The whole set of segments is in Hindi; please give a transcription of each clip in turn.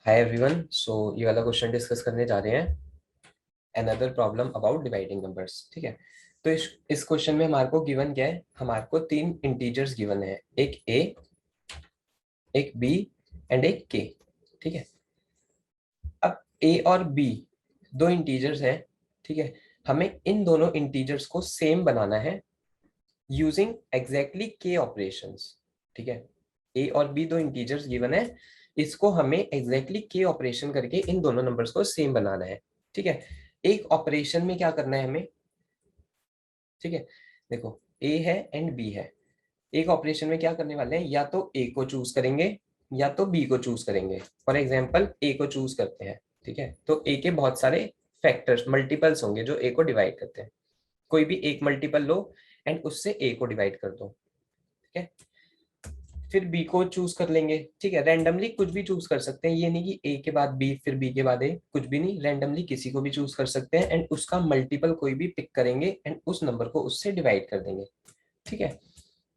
Hi everyone. सो ये वाला क्वेश्चन डिस्कस करने जा रहे हैं, another problem about dividing numbers. ठीक है, तो इस क्वेश्चन में हमारे को गिवन क्या है? हमारे को तीन इंटीजर्स गिवन है, एक ए, एक बी एंड एक के। ठीक है, अब ए और बी दो इंटीजर्स हैं। ठीक है, हमें इन दोनों इंटीजर्स को सेम बनाना है यूजिंग एग्जैक्टली के ऑपरेशंस। ठीक है, ए और बी दो इंटीजर्स गिवन है, इसको हमें एग्जैक्टली के ऑपरेशन करके इन दोनों नंबर्स को सेम बनाना है। ठीक है, एक ऑपरेशन में क्या करना है हमें? ठीक है, देखो ए है एंड बी है। एक ऑपरेशन में क्या करने वाले हैं, या तो ए को चूज करेंगे या तो बी को चूज करेंगे। फॉर एग्जाम्पल ए को चूज करते हैं। ठीक है, तो ए के बहुत सारे फैक्टर्स मल्टीपल्स होंगे जो ए को डिवाइड करते हैं। कोई भी एक मल्टीपल लो एंड उससे ए को डिवाइड कर दो। ठीक है, फिर बी को चूज कर लेंगे। ठीक है, रैंडमली कुछ भी चूज कर सकते हैं, ये नहीं कि ए के बाद बी फिर बी के बाद ए, कुछ भी नहीं, रैंडमली किसी को भी चूज कर सकते हैं एंड उसका मल्टीपल कोई भी पिक करेंगे एंड उस नंबर को उससे डिवाइड कर देंगे। ठीक है,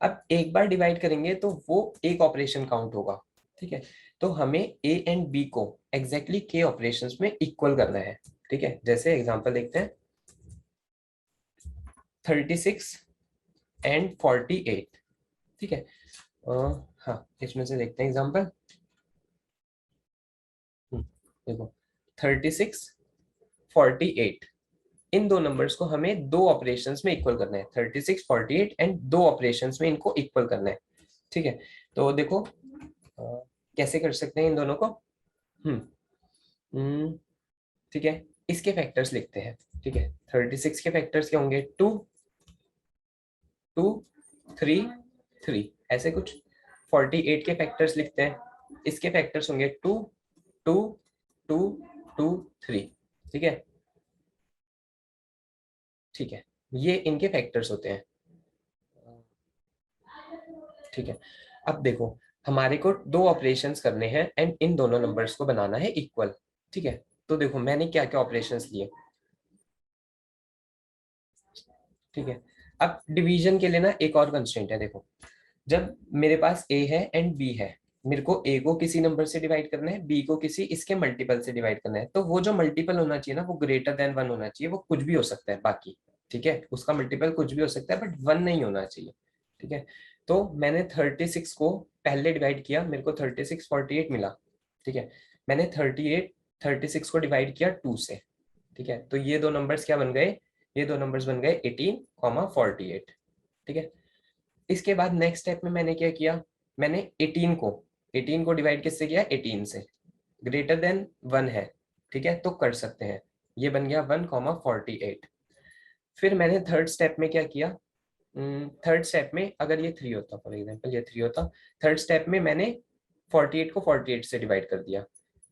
अब एक बार डिवाइड करेंगे तो वो एक ऑपरेशन काउंट होगा। ठीक है, तो हमें ए एंड बी को एग्जैक्टली के ऑपरेशंस में इक्वल करना है। ठीक है, जैसे एग्जांपल देखते हैं, 36 एंड 48। ठीक है, हाँ इसमें से देखते हैं एग्जांपल। देखो 36 48, इन दो नंबर्स को हमें दो ऑपरेशंस में इक्वल करना है। 36 48 एंड दो ऑपरेशंस में इनको इक्वल करना है। ठीक है, तो देखो कैसे कर सकते हैं इन दोनों को। हम्म हम्म, ठीक है, इसके फैक्टर्स लिखते हैं। ठीक है, 36 के फैक्टर्स क्या होंगे? 2 2 3 3, ऐसे कुछ। 48 के फैक्टर्स लिखते हैं, इसके फैक्टर्स होंगे 2 2 2 2 3। ठीक है, ठीक है, ये इनके फैक्टर्स होते हैं। ठीक है, अब देखो हमारे को दो ऑपरेशंस करने हैं एंड इन दोनों नंबर्स को बनाना है इक्वल। ठीक है, तो देखो मैंने क्या क्या ऑपरेशंस लिए। ठीक है, अब डिवीजन के लिए ना एक और कंस्ट्रेंट है। देखो जब मेरे पास ए है एंड बी है, मेरे को ए को किसी नंबर से डिवाइड करना है, बी को किसी इसके मल्टीपल से डिवाइड करना है, तो वो जो मल्टीपल होना चाहिए ना वो ग्रेटर देन 1 होना चाहिए। वो कुछ भी हो सकता है बाकी। ठीक है, उसका मल्टीपल कुछ भी हो सकता है बट 1 नहीं होना चाहिए। ठीक है, तो मैंने 36 को पहले डिवाइड किया, मेरे को 36 48 मिला। ठीक है, मैंने 38 36 को डिवाइड किया 2 से। ठीक है, तो ये दो नंबर्स क्या बन गए? ये दो नंबर्स बन गए 18 48। ठीक है, इसके बाद नेक्स्ट स्टेप में मैंने क्या किया, मैंने 18 को डिवाइड किससे किया? 18 से। ग्रेटर देन 1 है। ठीक है, तो कर सकते हैं, ये बन गया 1 48। फिर मैंने थर्ड स्टेप में क्या किया? थर्ड स्टेप में अगर ये 3 होता, फॉर एग्जाम्पल ये 3 होता, थर्ड स्टेप में मैंने 48 को 48 से डिवाइड कर दिया,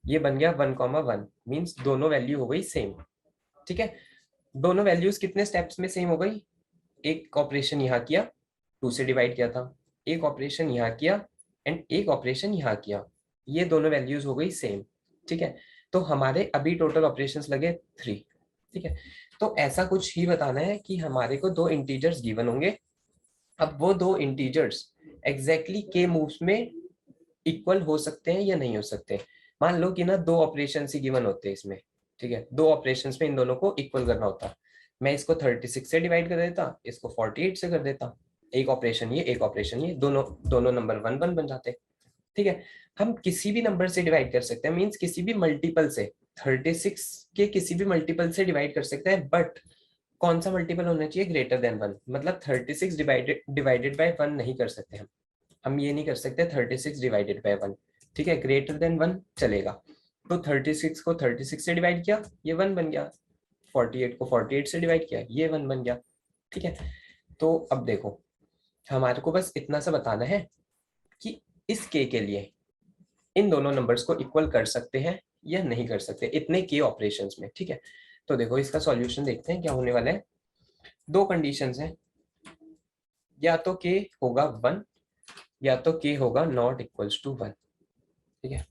ये बन गया 1 1, मीन्स दोनों वैल्यू हो गई सेम। ठीक है, दोनों वैल्यूज कितने स्टेप्स में सेम हो गई? एक ऑपरेशन यहाँ किया, 2 से डिवाइड किया था, एक ऑपरेशन यहाँ किया एंड एक ऑपरेशन यहाँ किया, ये दोनों वैल्यूज हो गई सेम। ठीक है, तो हमारे अभी टोटल ऑपरेशंस लगे 3। ठीक है, तो ऐसा कुछ ही बताना है कि हमारे को दो इंटीजर्स गिवन होंगे। अब वो दो इंटीजर्स एग्जैक्टली के मूव्स में इक्वल हो सकते हैं या नहीं हो सकते। मान लो कि ना दो ऑपरेशन ही गिवन होते हैं इसमें। ठीक है, दो ऑपरेशंस में इन दोनों को इक्वल करना होता, मैं इसको 36 से डिवाइड कर देता, इसको 48 से कर देता, एक ऑपरेशन ये एक ऑपरेशन ये, दोनों दोनों नंबर 1 1 बन जाते। ठीक है, हम किसी भी नंबर से डिवाइड कर सकते हैं, मीन्स किसी भी मल्टीपल से, 36 के किसी भी मल्टीपल से डिवाइड कर सकते हैं, बट कौन सा मल्टीपल होना चाहिए? Greater than 1। मतलब 36 डिवाइडेड बाय 1 नहीं कर सकते हम ये नहीं कर सकते 36 डिवाइडेड बाय 1। ठीक है, ग्रेटर देन 1 चलेगा। तो 36 को 36 से डिवाइड किया, ये 1 बन गया। 48 को 48 से डिवाइड किया, ये 1 बन गया। ठीक है, तो अब देखो हमारे को बस इतना सा बताना है कि इस के लिए इन दोनों नंबर्स को इक्वल कर सकते हैं या नहीं कर सकते, इतने के ऑपरेशंस में। ठीक है, तो देखो इसका सॉल्यूशन देखते हैं क्या होने वाला है। दो कंडीशंस हैं, या तो के होगा 1 या तो के होगा नॉट इक्वल्स टू 1। ठीक है,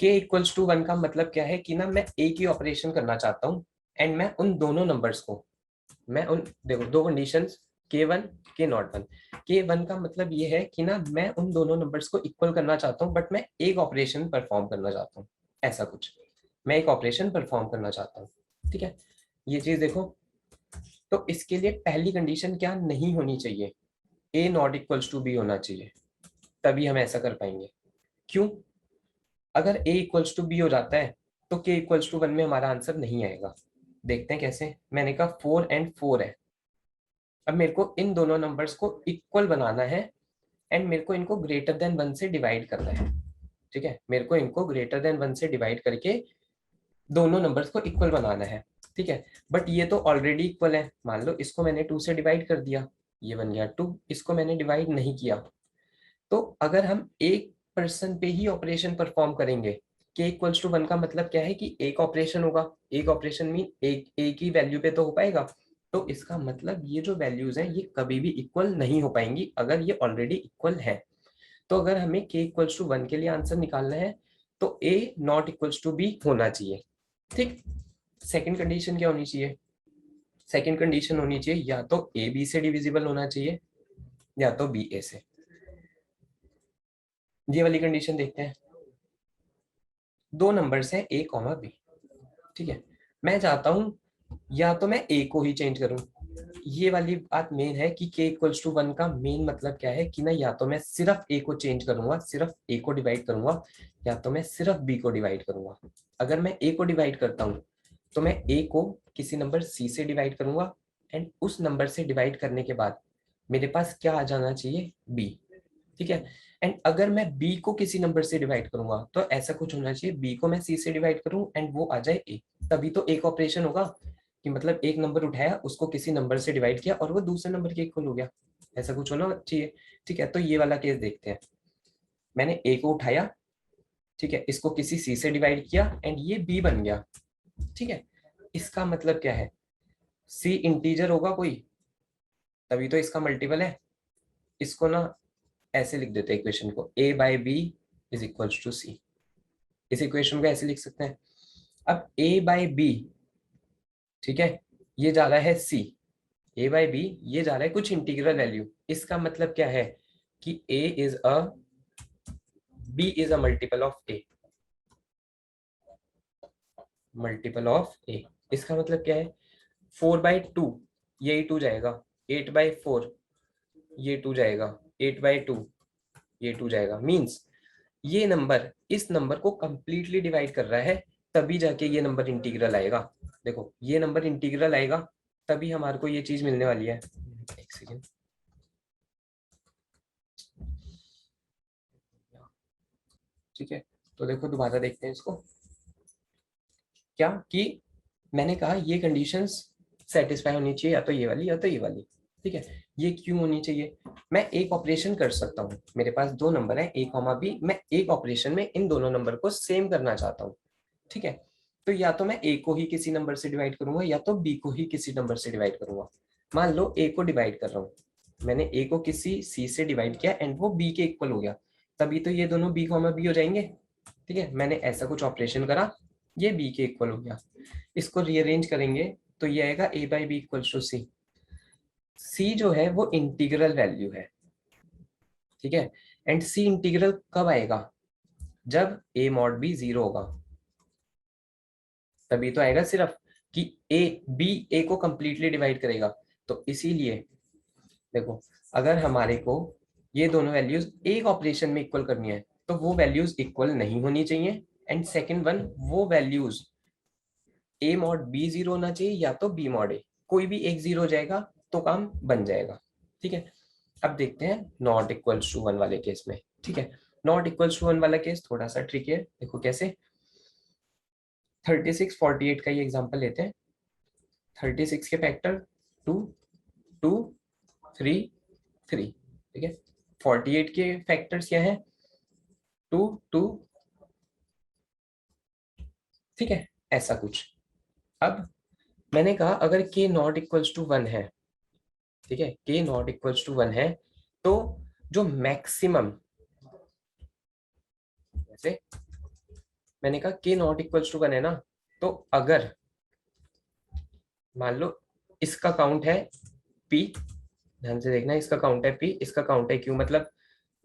के इक्वल्स टू 1 का मतलब क्या है कि ना मैं एक ही ऑपरेशन करना चाहता हूँ एंड मैं उन दोनों नंबर्स को, मैं उन, देखो दो कंडीशंस, K1 K01। K1 का मतलब ये है कि ना मैं उन दोनों नंबर्स को इक्वल करना चाहता हूँ, बट मैं एक ऑपरेशन परफॉर्म करना चाहता हूँ, ऐसा कुछ मैं एक ऑपरेशन परफॉर्म करना चाहता हूँ। ठीक है, ये चीज देखो। तो इसके लिए पहली कंडीशन क्या नहीं होनी चाहिए, A not equals to B होना चाहिए, तभी हम ऐसा कर पाएंगे। क्यों? अगर A इक्वल्स टू B हो जाता है तो K इक्वल्स टू 1 में हमारा आंसर नहीं आएगा। देखते हैं कैसे। मैंने कहा 4 एंड 4 है। अब मेरे को इन दोनों नंबर्स को इक्वल बनाना है एंड मेरे को इनको ग्रेटर देन 1 से डिवाइड करना है। ठीक है, मेरे को इनको ग्रेटर देन 1 से डिवाइड करके दोनों नंबर्स को इक्वल बनाना है। ठीक है, बट ये तो ऑलरेडी इक्वल है। मान लो इसको मैंने 2 से डिवाइड कर दिया, ये बन गया 2, इसको मैंने डिवाइड नहीं किया। तो अगर हम एक पर्सन पे ही ऑपरेशन परफॉर्म करेंगे, के इक्वल्स टू 1 का मतलब क्या है कि एक ऑपरेशन होगा, एक ऑपरेशन मीन एक ही वैल्यू पे तो हो पाएगा। तो इसका मतलब ये जो वैल्यूज हैं ये कभी भी इक्वल नहीं हो पाएंगी अगर ये ऑलरेडी इक्वल है। तो अगर हमें के इक्वल्स टू 1 के लिए आंसर निकालना है तो ए नॉट इक्वल्स टू बी होना चाहिए। ठीक, सेकंड कंडीशन क्या होनी चाहिए? सेकंड कंडीशन होनी चाहिए या तो ए बी से डिविजिबल होना चाहिए या तो बी ए से। ये वाली कंडीशन देखते हैं। दो नंबर्स हैं ए कॉमा बी। ठीक है, मैं चाहता हूं या तो मैं ए को ही चेंज करूं। ये वाली बात मेन है कि के इक्वल्स टू 1 का मेन मतलब क्या है कि ना या तो मैं सिर्फ ए को चेंज करूंगा, सिर्फ ए को डिवाइड करूंगा, या तो मैं सिर्फ बी को डिवाइड करूंगा। अगर मैं ए को डिवाइड करता हूं तो मैं ए को किसी नंबर सी से डिवाइड करूंगा एंड उस नंबर से डिवाइड करने के बाद मेरे पास क्या आ जाना चाहिए? बी। ठीक है, एंड अगर मैं बी को किसी नंबर से डिवाइड करूंगा तो ऐसा कुछ होना चाहिए, बी को मैं सी से डिवाइड करूं एंड वो आ जाए ए। तभी तो एक ऑपरेशन होगा कि मतलब एक नंबर उठाया, उसको किसी नंबर से डिवाइड किया और वो दूसरे नंबर के इक्वल हो गया। ऐसा कुछ होना चाहिए। ठीक है, तो ये वाला केस देखते हैं। मैंने ए को उठाया, ठीक है, इसको किसी सी से डिवाइड किया एंड ये बी बन गया। ठीक है, इसका मतलब क्या है? सी इंटीजर होगा कोई, तभी तो इसका मल्टीपल है। इसको ना ऐसे लिख देते हैं इक्वेशन को, a by B is equals to C. इस इक्वेशन को ऐसे लिख सकते हैं। अब a बाई बी, ठीक है, ये जा रहा है c, a बाई बी ये जा रहा है कुछ इंटीग्रल वैल्यू। इसका मतलब क्या है कि b is a multiple of a, multiple of a। इसका मतलब क्या है? 4/2 यही 2 जाएगा, 8/4 ये 2 जाएगा, 8/2 ये 2 जाएगा। मींस ये नंबर इस नंबर को कंप्लीटली डिवाइड कर रहा है, तभी जाके ये नंबर इंटीग्रल आएगा। देखो ये नंबर इंटीग्रल आएगा तभी हमारे को ये चीज मिलने वाली है। एक सेकेंड, ठीक है, तो देखो दोबारा देखते हैं इसको। क्या कि मैंने कहा ये कंडीशंस सेटिस्फाई होनी चाहिए, या तो ये वाली या तो ये वाली। ठीक है, ये क्यों होनी चाहिए? मैं एक ऑपरेशन कर सकता हूँ, मेरे पास दो नंबर है ए कॉमा बी, मैं एक ऑपरेशन में इन दोनों नंबर को सेम करना चाहता हूँ। ठीक है, तो या तो मैं ए को ही किसी नंबर से डिवाइड करूंगा या तो बी को ही किसी नंबर से डिवाइड करूंगा। मान लो ए को डिवाइड कर रहा हूँ, मैंने ए को किसी सी से डिवाइड किया एंड वो बी के इक्वल हो गया, तभी तो ये दोनों बी कॉमा बी हो जाएंगे। ठीक है, मैंने ऐसा कुछ ऑपरेशन करा, ये बी के इक्वल हो गया। इसको रीअरेंज करेंगे तो ये आएगा a by B equals to C. C जो है वो इंटीग्रल वैल्यू है। ठीक है, एंड सी इंटीग्रल कब आएगा? जब a मॉड बी 0 होगा, तभी तो आएगा सिर्फ कि ए बी ए को कंप्लीटली डिवाइड करेगा। तो इसीलिए देखो, अगर हमारे को ये दोनों वैल्यूज एक ऑपरेशन में इक्वल करनी है तो वो वैल्यूज इक्वल नहीं होनी चाहिए। एंड सेकंड वन, वो वैल्यूज ए मॉड बी 0 होना चाहिए या तो बी मॉड ए, कोई भी एक 0 हो जाएगा तो काम बन जाएगा। ठीक है, अब देखते हैं नॉट इक्वल्स टू 1 वाले केस में। ठीक है, नॉट इक्वल्स टू 1 वाला केस थोड़ा सा ट्रिकी है। देखो कैसे, 36 48 का ये एग्जांपल लेते हैं। 36 के फैक्टर 2 2 3 3। ठीक है, 48 के फैक्टर्स क्या है? 2 2। ठीक है, ऐसा कुछ। अब मैंने कहा अगर k नॉट इक्वल्स टू 1 है, ठीक है, k नॉट इक्वल्स टू 1 है, तो जो मैक्सिमम, जैसे मैंने कहा k नॉट इक्वल्स टू 1 है ना, तो अगर मान लो इसका काउंट है p ध्यान से देखना, इसका काउंट है p, इसका काउंट है q, मतलब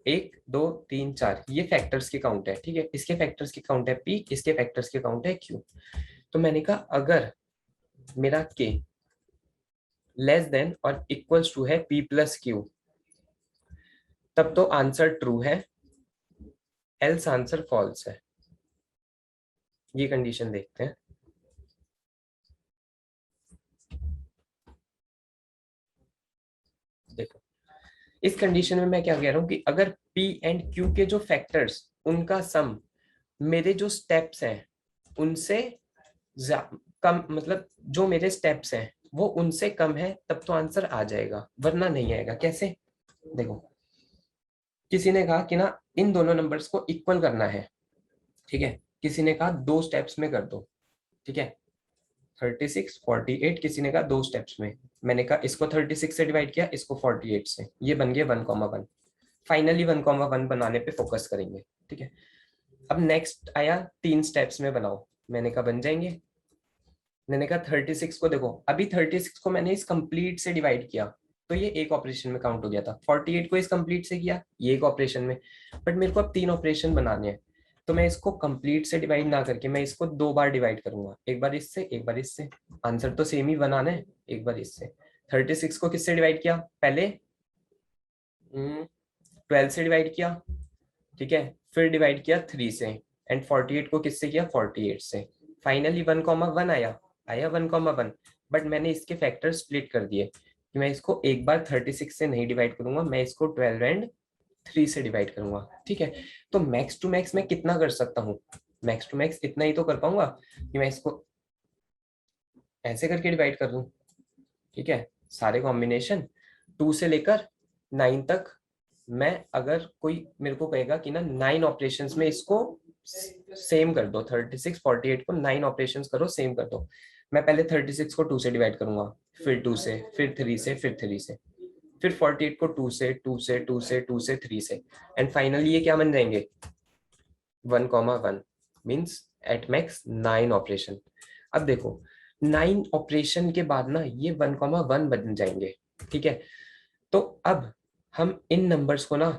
1 2 3 4 ये फैक्टर्स के काउंट है, ठीक है। इसके फैक्टर्स के काउंट है p, इसके फैक्टर्स के काउंट है q। तो मैंने कहा अगर मेरा k लेस देन और इक्वल्स टू है p प्लस q, तब तो आंसर ट्रू है, एल्स आंसर फॉल्स है। ये कंडीशन देखते हैं। देखो, इस कंडीशन में मैं क्या कह रहा हूं कि अगर p एंड q के जो फैक्टर्स, उनका सम मेरे जो स्टेप्स हैं उनसे कम, मतलब जो मेरे स्टेप्स हैं वो उनसे कम है, तब तो आंसर आ जाएगा, वरना नहीं आएगा। कैसे? देखो, किसी ने कहा कि ना इन दोनों नंबर्स को इक्वल करना है, ठीक है। किसी ने कहा 2 स्टेप्स में कर दो, ठीक है। 36 48, किसी ने कहा 2 स्टेप्स में। मैंने कहा इसको 36 से डिवाइड किया, इसको 48 से, ये बन गया 1,1। फाइनली 1,1 बनाने पे फोकस करेंगे, ठीक है। अब नेक्स्ट आया 3 स्टेप्स में बनाओ, मैंने कहा बन जाएंगे। मैंने कहा 36 को देखो, अभी 36 को मैंने इस कंप्लीट से डिवाइड किया तो ये एक ऑपरेशन में काउंट हो गया था। 48 को इस कंप्लीट से किया, ये एक ऑपरेशन में। बट मेरे को अब 3 ऑपरेशन बनाने हैं, तो मैं इसको कंप्लीट से डिवाइड ना करके मैं इसको 2 बार डिवाइड करूंगा, एक बार इससे एक बार इससे। आंसर तो सेम ही बनाना है, एक बार इससे। 36 को किससे डिवाइड किया? पहले 12 से डिवाइड किया, ठीक है। फिर डिवाइड किया 3 से, एंड 48 को किससे किया? 48 से। फाइनली 1,1 आया, आया 1,1। बट मैंने इसके फैक्टर स्प्लिट कर दिए कि मैं इसको एक बार 36 से नहीं डिवाइड करूंगा, मैं इसको 12 एंड 3 से डिवाइड करूंगा, ठीक है। तो मैक्स टू मैक्स मैं कितना कर सकता हूँ? मैक्स टू मैक्स इतना ही तो कर पाऊंगा कि मैं इसको ऐसे करके डिवाइड कर दूं, ठीक है। सारे कॉम्बिनेशन 2 से लेकर 9 तक, मैं अगर कोई मेरे को कहेगा कि ना 9 ऑपरेशंस में इसको सेम कर दो, 36 48 को 9 ऑपरेशंस करो, सेम कर दो। मैं पहले 36 को 2 से डिवाइड करूंगा, फिर 2 से, फिर 3 से, फिर 3 से, फिर 48 को 2 से, 2 से, 2 से, 2 से, 3 से, एंड फाइनली ये क्या बन जाएंगे? 1,1 मीन्स एट मैक्स 9 ऑपरेशन। अब देखो, 9 ऑपरेशन के बाद ना ये 1,1 बन जाएंगे, ठीक है। तो अब हम इन नंबर्स को ना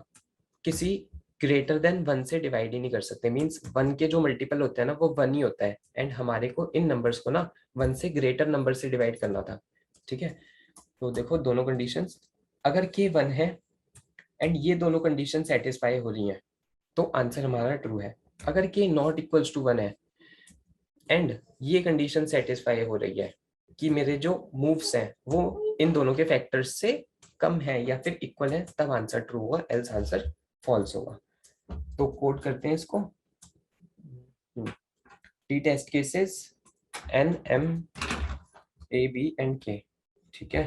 किसी ग्रेटर देन 1 से डिवाइड ही नहीं कर सकते। मीन्स 1 के जो मल्टीपल होते हैं ना वो 1 ही होता है, एंड हमारे को इन नंबर्स को ना 1 से ग्रेटर नंबर से डिवाइड करना था, ठीक है। तो देखो दोनों कंडीशंस, अगर के 1 है एंड ये दोनों कंडीशन सेटिस्फाई हो रही हैं तो आंसर हमारा ट्रू है। अगर के नॉट इक्वल्स टू 1 है एंड ये कंडीशन सेटिस्फाई हो रही है कि मेरे जो मूव्स हैं वो इन दोनों के फैक्टर्स से कम है या फिर इक्वल है, तब आंसर ट्रू होगा, एल्स आंसर फॉल्स होगा। तो कोड करते हैं इसको। T test cases N M A B and K, ठीक है।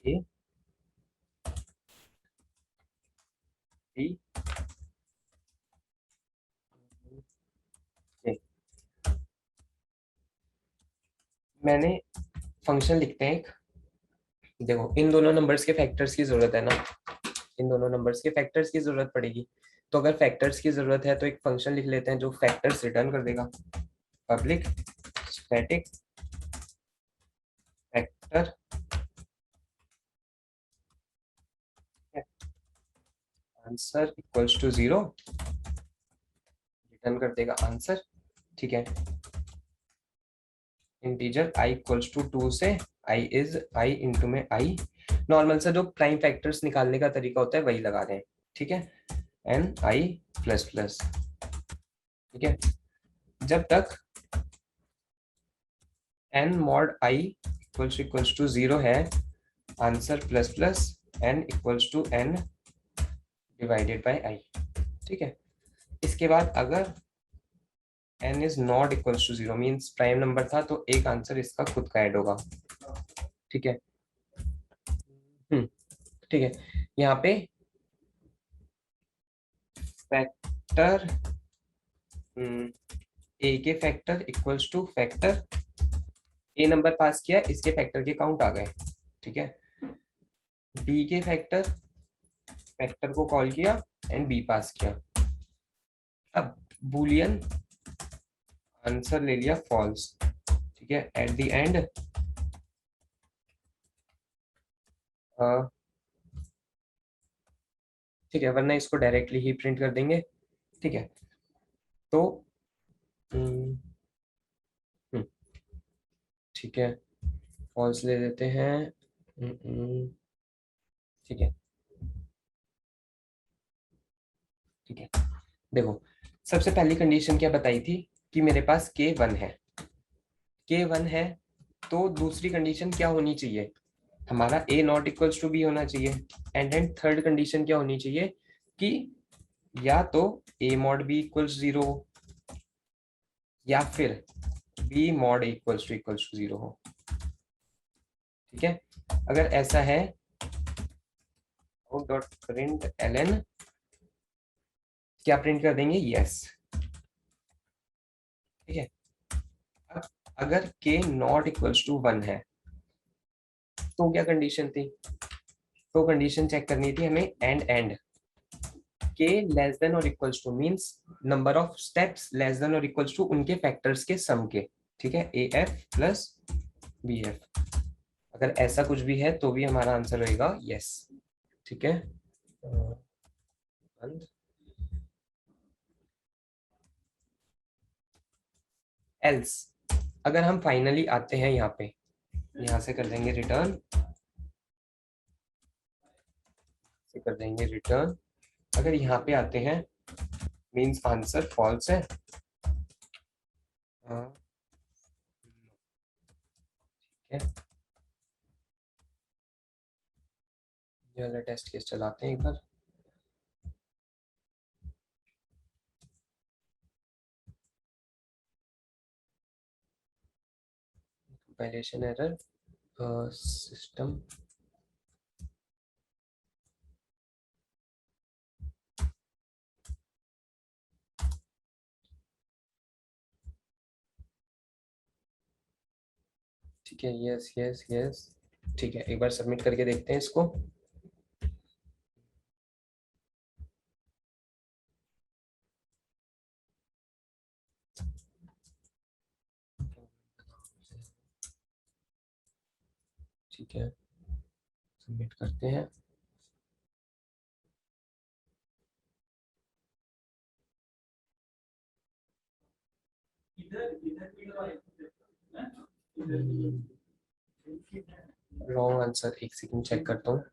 ए बी के, मैंने फंक्शन लिखते हैं एक। देखो इन दोनों नंबर्स के फैक्टर्स की जरूरत है ना, इन दोनों नंबर्स के फैक्टर्स की जरूरत पड़ेगी। तो अगर फैक्टर्स की जरूरत है तो एक फंक्शन लिख लेते हैं जो फैक्टर्स रिटर्न कर देगा। Public static factor, answer equals to 0, return कर देगा आंसर, ठीक है। इंटीजर i इक्वल्स टू 2 से i इज i इंटू में i, नॉर्मल सा जो प्राइम फैक्टर्स निकालने का तरीका होता है वही लगा दें, ठीक है। एन आई प्लस प्लस, ठीक है। जब तक n mod i equals to 0 है, answer plus plus n equals to n divided by i, ठीक है। इसके बाद अगर n is not equals to 0 means prime number था तो एक आंसर इसका खुद का ऐड होगा, ठीक है। ठीक है। यहाँ पे फैक्टर ए के फैक्टर इक्वल्स टू फैक्टर, ए नंबर पास किया, इसके फैक्टर के काउंट आ गए, ठीक है। बी के फैक्टर, फैक्टर को कॉल किया एंड बी पास किया। अब बुलियन आंसर ले लिया फॉल्स, ठीक है। एट द एंड ठीक है, वरना इसको डायरेक्टली ही प्रिंट कर देंगे। ठीक है, तो हम्म, हम्म, ठीक है, फॉल्स ले लेते हैं। ठीक है, ठीक है, देखो, सबसे पहली कंडीशन क्या बताई थी कि मेरे पास K1 है। K1 है, तो दूसरी कंडीशन क्या होनी चाहिए, हमारा A not equals to B होना चाहिए। एंड देन थर्ड कंडीशन क्या होनी चाहिए कि या तो A mod B equals zero या फिर B mod equals to zero हो। ठीक है, अगर ऐसा है डॉट प्रिंट एल क्या प्रिंट कर देंगे, यस। ठीक है, अब अगर के नॉट इक्वल्स टू वन है तो क्या कंडीशन थी, तो कंडीशन चेक करनी थी हमें एंड के लेस देन और equals to means number of steps less than और इक्वल्स टू उनके फैक्टर्स के सम के। ठीक है, A F plus B F, अगर ऐसा कुछ भी है तो भी हमारा आंसर होगा यस। ठीक है, एल्स अगर हम फाइनली आते हैं यहाँ पे, यहाँ से कर देंगे रिटर्न, से कर देंगे रिटर्न, अगर यहाँ पे आते हैं मींस आंसर फॉल्स है। हाँ, ठीक है, ये वाला टेस्ट केस चलाते हैं एक बार। कंपाइलेशन एरर, सिस्टम, ठीक है, यस यस यस। ठीक है, एक बार सबमिट करके देखते हैं इसको। ठीक है, सबमिट करते हैं। रॉन्ग आंसर, एक सेकंड चेक करता हूँ।